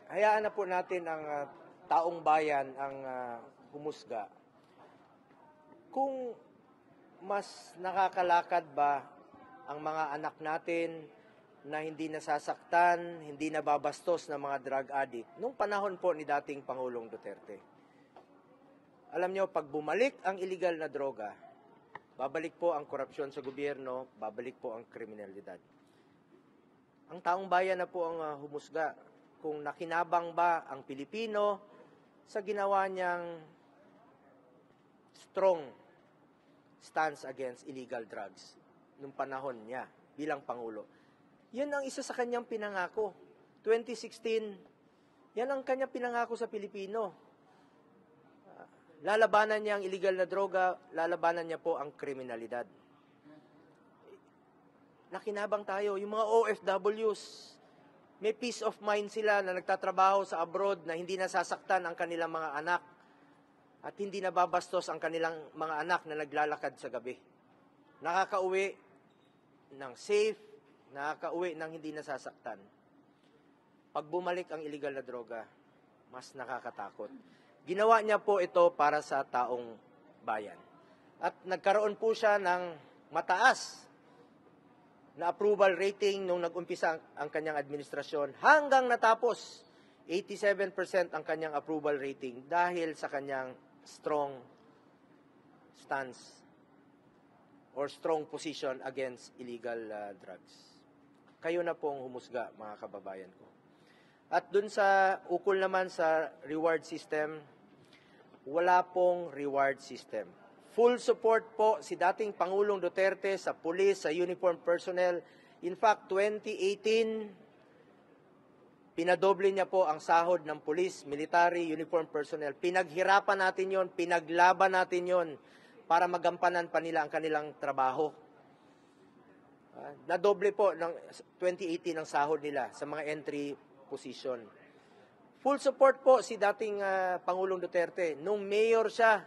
Hayaan na po natin ang taong bayan ang humusga. Kung mas nakakalakad ba ang mga anak natin na hindi nasasaktan, hindi nababastos ng mga drug addict nung panahon po ni dating Pangulong Duterte. Alam nyo, pag bumalik ang illegal na droga, babalik po ang korupsyon sa gobyerno, babalik po ang kriminalidad. Ang taong bayan na po ang humusga kung nakinabang ba ang Pilipino sa ginawa niyang strong stance against illegal drugs nung panahon niya bilang Pangulo. Yan ang isa sa kanyang pinangako. 2016, yan ang kanyang pinangako sa Pilipino. Lalabanan niya ang illegal na droga, lalabanan niya po ang kriminalidad. Nakinabang tayo, yung mga OFWs, may peace of mind sila na nagtatrabaho sa abroad na hindi nasasaktan ang kanilang mga anak at hindi nababastos ang kanilang mga anak na naglalakad sa gabi. Nakakauwi ng safe, nakakauwi ng hindi nasasaktan. Pag bumalik ang illegal na droga, mas nakakatakot. Ginawa niya po ito para sa taong bayan. At nagkaroon po siya ng mataas na approval rating nung nag-umpisa ang kanyang administrasyon hanggang natapos 87% ang kanyang approval rating dahil sa kanyang strong stance or strong position against illegal drugs. Kayo na pong humusga, mga kababayan ko. At dun sa ukol naman sa reward system, wala pong reward system. Full support po si dating Pangulong Duterte sa pulis, sa uniform personnel. In fact, 2018, pinadoble niya po ang sahod ng pulis, military, uniform personnel. Pinaghirapan natin yon, pinaglaban natin yon para magampanan pa nila ang kanilang trabaho. Nadoble po ng 2018 ang sahod nila sa mga entry position. Full support po si dating Pangulong Duterte. Nung mayor siya,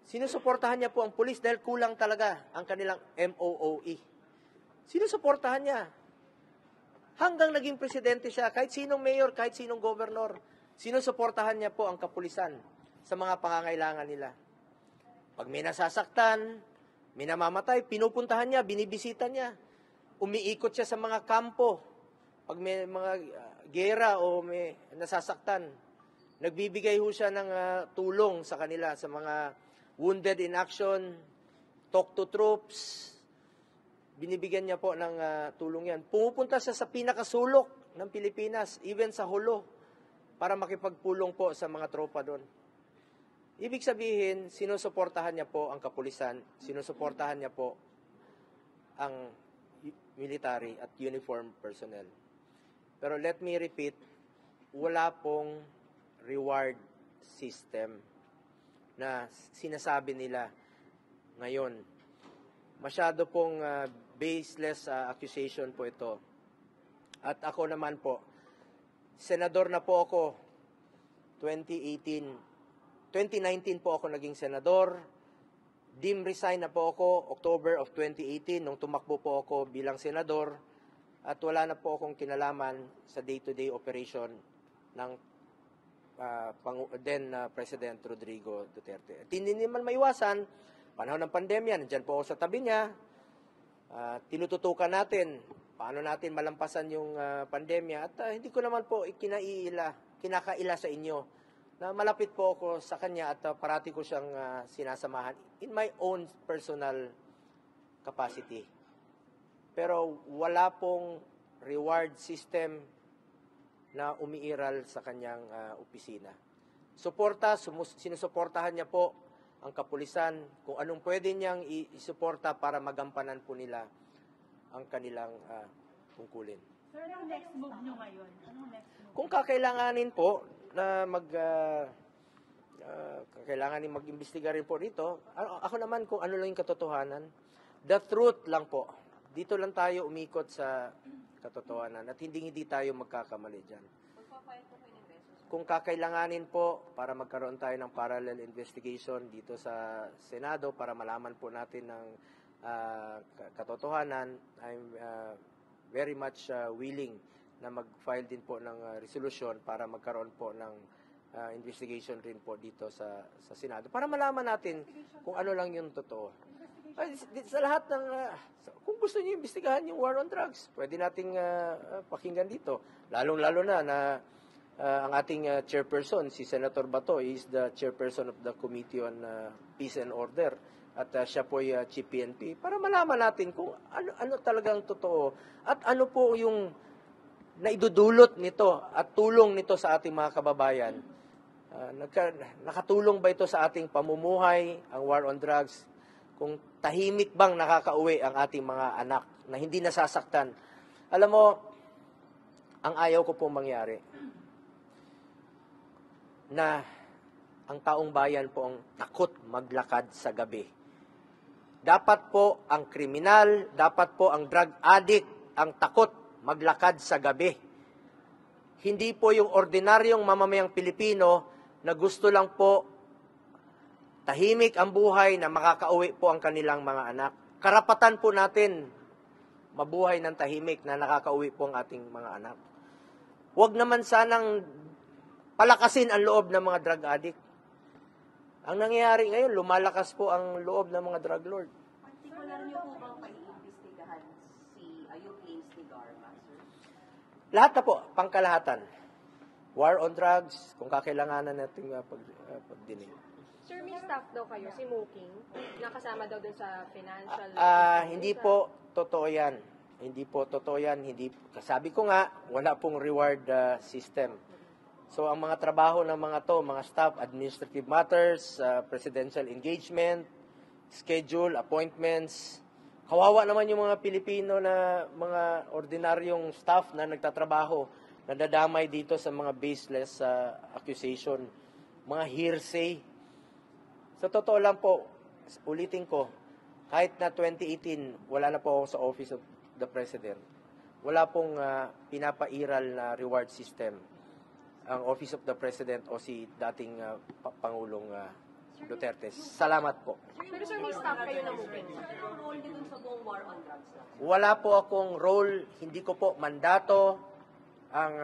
sinusuportahan niya po ang pulis dahil kulang talaga ang kanilang MOOE. Sinusuportahan niya. Hanggang naging presidente siya, kahit sinong mayor, kahit sinong gobernador, sinusuportahan niya po ang kapulisan sa mga pangangailangan nila. Pag may nasasaktan, may namamatay, pinupuntahan niya, binibisita niya. Umiikot siya sa mga kampo. Pag may mga gera o may nasasaktan, nagbibigay ho siya ng tulong sa kanila, sa mga wounded in action, talk to troops, binibigyan niya po ng tulong yan. Pumupunta siya sa pinakasulok ng Pilipinas, even sa Hulo, para makipagpulong po sa mga tropa doon. Ibig sabihin, sinusuportahan niya po ang kapulisan, sinusuportahan niya po ang military at uniform personnel. Pero let me repeat, wala pong reward system na sinasabi nila ngayon. Masyado pong baseless accusation po ito. At ako naman po, senador na po ako 2019 po ako naging senador. Dim resign na po ako October of 2018 nung tumakbo po ako bilang senador. At wala na po akong kinalaman sa day-to-day operation ng President Rodrigo Duterte. At hindi naman maiwasan, panahon ng pandemya, nandyan po ako sa tabi niya, tinututukan natin, paano natin malampasan yung pandemya. At hindi ko naman po kinakaila sa inyo na malapit po ako sa kanya at parati ko siyang sinasamahan in my own personal capacity. Pero wala pong reward system na umiiral sa kanyang opisina. Sinusuportahan niya po ang kapulisan kung anong pwede niyang isuporta para magampanan po nila ang kanilang tungkulin. Sir, anong next move nyo ngayon? Anong next move? Kung kakailanganin po na kailanganin mag-imbestiga rin po dito, ako naman kung ano lang yung katotohanan, the truth lang po. Dito lang tayo umikot sa katotohanan at hindi tayo magkakamali dyan. Kung kakailanganin po para magkaroon tayo ng parallel investigation dito sa Senado para malaman po natin ng katotohanan, I'm very much willing na mag-file din po ng resolution para magkaroon po ng investigation rin po dito sa Senado para malaman natin kung ano lang yung totoo. Ay, sa lahat ng kung gusto niyo imbestigahan yung war on drugs, pwede nating pakinggan dito. Lalong-lalo na ang ating chairperson, si Senator Bato, is the chairperson of the Committee on Peace and Order. At siya po ay Chief PNP. Para malaman natin kung ano talagang totoo. At ano po yung naidudulot nito at tulong nito sa ating mga kababayan. Nakatulong ba ito sa ating pamumuhay, ang war on drugs? Kung tahimik bang nakakauwi ang ating mga anak na hindi nasasaktan. Alam mo, ang ayaw ko pong mangyari na ang taong bayan po ang takot maglakad sa gabi. Dapat po ang kriminal, dapat po ang drug addict ang takot maglakad sa gabi. Hindi po yung ordinaryong mamamayang Pilipino na gusto lang po tahimik ang buhay na makakauwi po ang kanilang mga anak. Karapatan po natin mabuhay ng tahimik na nakakauwi po ang ating mga anak. Huwag naman sanang palakasin ang loob ng mga drug addict. Ang nangyayari ngayon, lumalakas po ang loob ng mga drug lord. Partikular niyo po bang pag-iimbestigahan yung claims ni Garma, sir? Lahat na po, pangkalahatan. War on drugs, kung kakailanganan natin pagdinig. Sir, may staff daw kayo, si Muking, nakasama daw dun sa financial... Hindi po totoo yan. Hindi po totoo yan. Sabi ko nga, wala pong reward system. So, ang mga trabaho ng mga staff, administrative matters, presidential engagement, schedule, appointments. Kawawa naman yung mga Pilipino na mga ordinaryong staff na nagtatrabaho, nadadamay dito sa mga baseless accusation, mga hearsay. Sa totoo lang po, ulitin ko, kahit na 2018, wala na po ako sa Office of the President. Wala pong pinapairal na reward system ang Office of the President o si dating Pangulong Duterte. Salamat po. Pero sir, may staff kayo na Muking. Anong role niyo dun sa buong war on drugs? Wala po akong role, hindi ko po mandato ang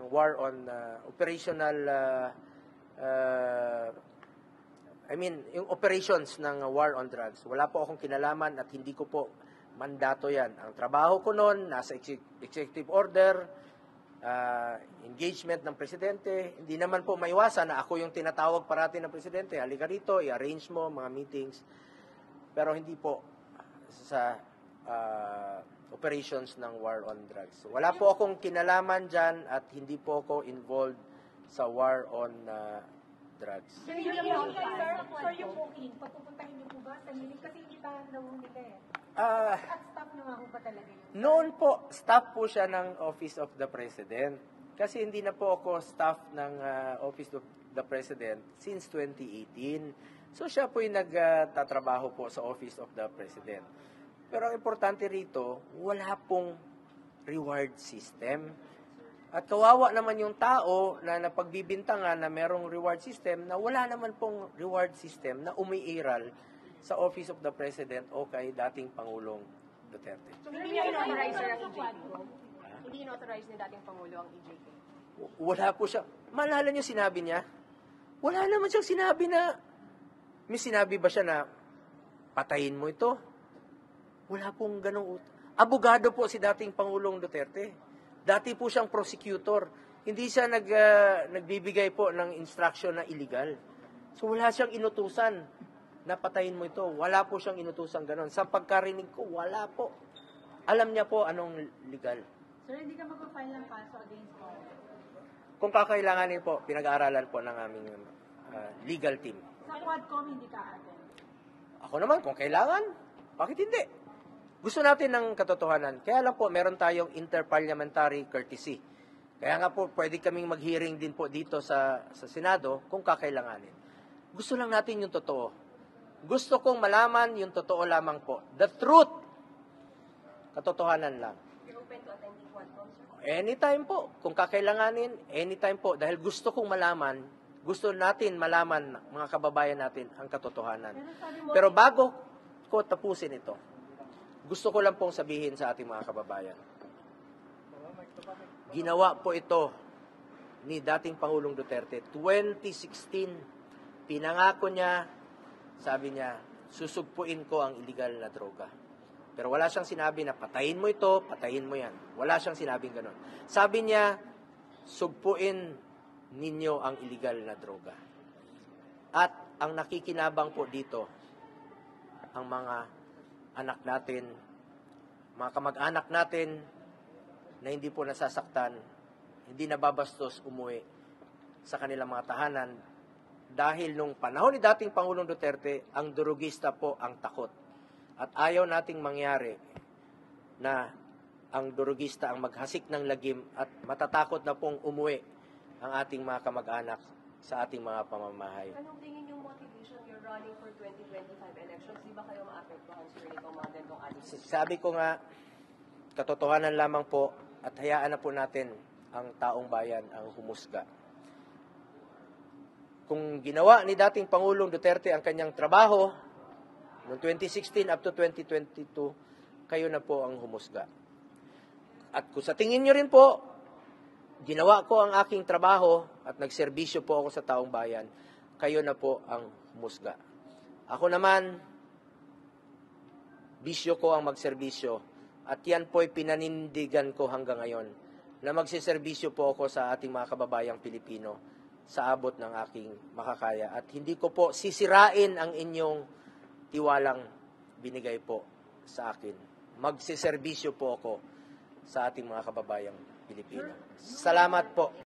war on operational yung operations ng war on drugs. Wala po akong kinalaman at hindi ko po mandato yan. Ang trabaho ko noon, nasa executive order, engagement ng presidente. Hindi naman po maiwasan na ako yung tinatawag parati ng presidente. Halika rito, i-arrange mo mga meetings. Pero hindi po sa operations ng war on drugs. Wala po akong kinalaman dyan at hindi po ako involved sa war on drugs. Sir, yung booking, papupuntahin niyo po ba sa meeting? Kasi hindi pa daw nila eh. At staff nyo nga po ba talaga yun? Noon po, staff po siya ng Office of the President. Kasi hindi na po ako staff ng Office of the President since 2018. So siya po yung nagtatrabaho po sa Office of the President. Pero ang importante rito, wala pong reward system. At kawawa naman yung tao na napagbibintangan na merong reward system na wala naman pong reward system na umiiral sa Office of the President o kay dating Pangulong Duterte. So, hindi niya in-authorize sir ang EJK? Hindi in-authorize ni dating Pangulo ang EJK? Wala po siya. Maalala niyo sinabi niya? Wala naman siyang sinabi na, may sinabi ba siya na, patayin mo ito? Wala pong ganong abogado po si dating Pangulong Duterte. Dati po siyang prosecutor. Hindi siya nagbibigay po ng instruction na illegal. So wala siyang inutusan na patayin mo ito. Wala po siyang inutusan ganon. Sa pagkarinig ko, wala po. Alam niya po anong legal. Sir, hindi ka magpa-file ng kaso against all? Kung kakailanganin po, pinag-aaralan po ng aming legal team. Sa Quadcom, hindi ka attend? Ako naman, kung kailangan, bakit hindi? Gusto natin ng katotohanan. Kaya lang po, meron tayong interparliamentary courtesy. Kaya nga po, pwede kaming mag-hearing din po dito sa Senado kung kakailanganin. Gusto lang natin yung totoo. Gusto kong malaman yung totoo lamang po. The truth. Katotohanan lang. You're open to attending Quadcom, sir? Anytime po. Kung kakailanganin, anytime po. Dahil gusto kong malaman, gusto natin malaman, mga kababayan natin, ang katotohanan. Pero bago ko tapusin ito, gusto ko lang pong sabihin sa ating mga kababayan. Ginawa po ito ni dating Pangulong Duterte. 2016, pinangako niya, sabi niya, susugpuin ko ang illegal na droga. Pero wala siyang sinabi na patayin mo ito, patayin mo yan. Wala siyang sinabing ganon. Sabi niya, sugpuin ninyo ang illegal na droga. At ang nakikinabang po dito, ang mga anak natin, mga kamag-anak natin na hindi po nasasaktan, hindi nababastos umuwi sa kanilang mga tahanan dahil nung panahon ni dating Pangulong Duterte, ang durugista po ang takot. At ayaw nating mangyari na ang durugista ang maghasik ng lagim at matatakot na pong umuwi ang ating mga kamag-anak sa ating mga pamamahay. Anong tingin yung motivation you're running for 2025 elections? Di ba kayo maapektuhan sir nitong mga gantong attitude? Sabi ko nga, katotohanan lamang po at hayaan na po natin ang taong bayan ang humusga. Kung ginawa ni dating Pangulong Duterte ang kanyang trabaho noong 2016 up to 2022, kayo na po ang humusga. At kung sa tingin nyo rin po, ginawa ko ang aking trabaho at nagserbisyo po ako sa taong bayan, kayo na po ang humusga. Ako naman, bisyo ko ang magserbisyo at yan po'y pinanindigan ko hanggang ngayon na magsiserbisyo po ako sa ating mga kababayang Pilipino sa abot ng aking makakaya. At hindi ko po sisirain ang inyong tiwalang binigay po sa akin. Magsiserbisyo po ako sa ating mga kababayang Pilipino. Salamat po.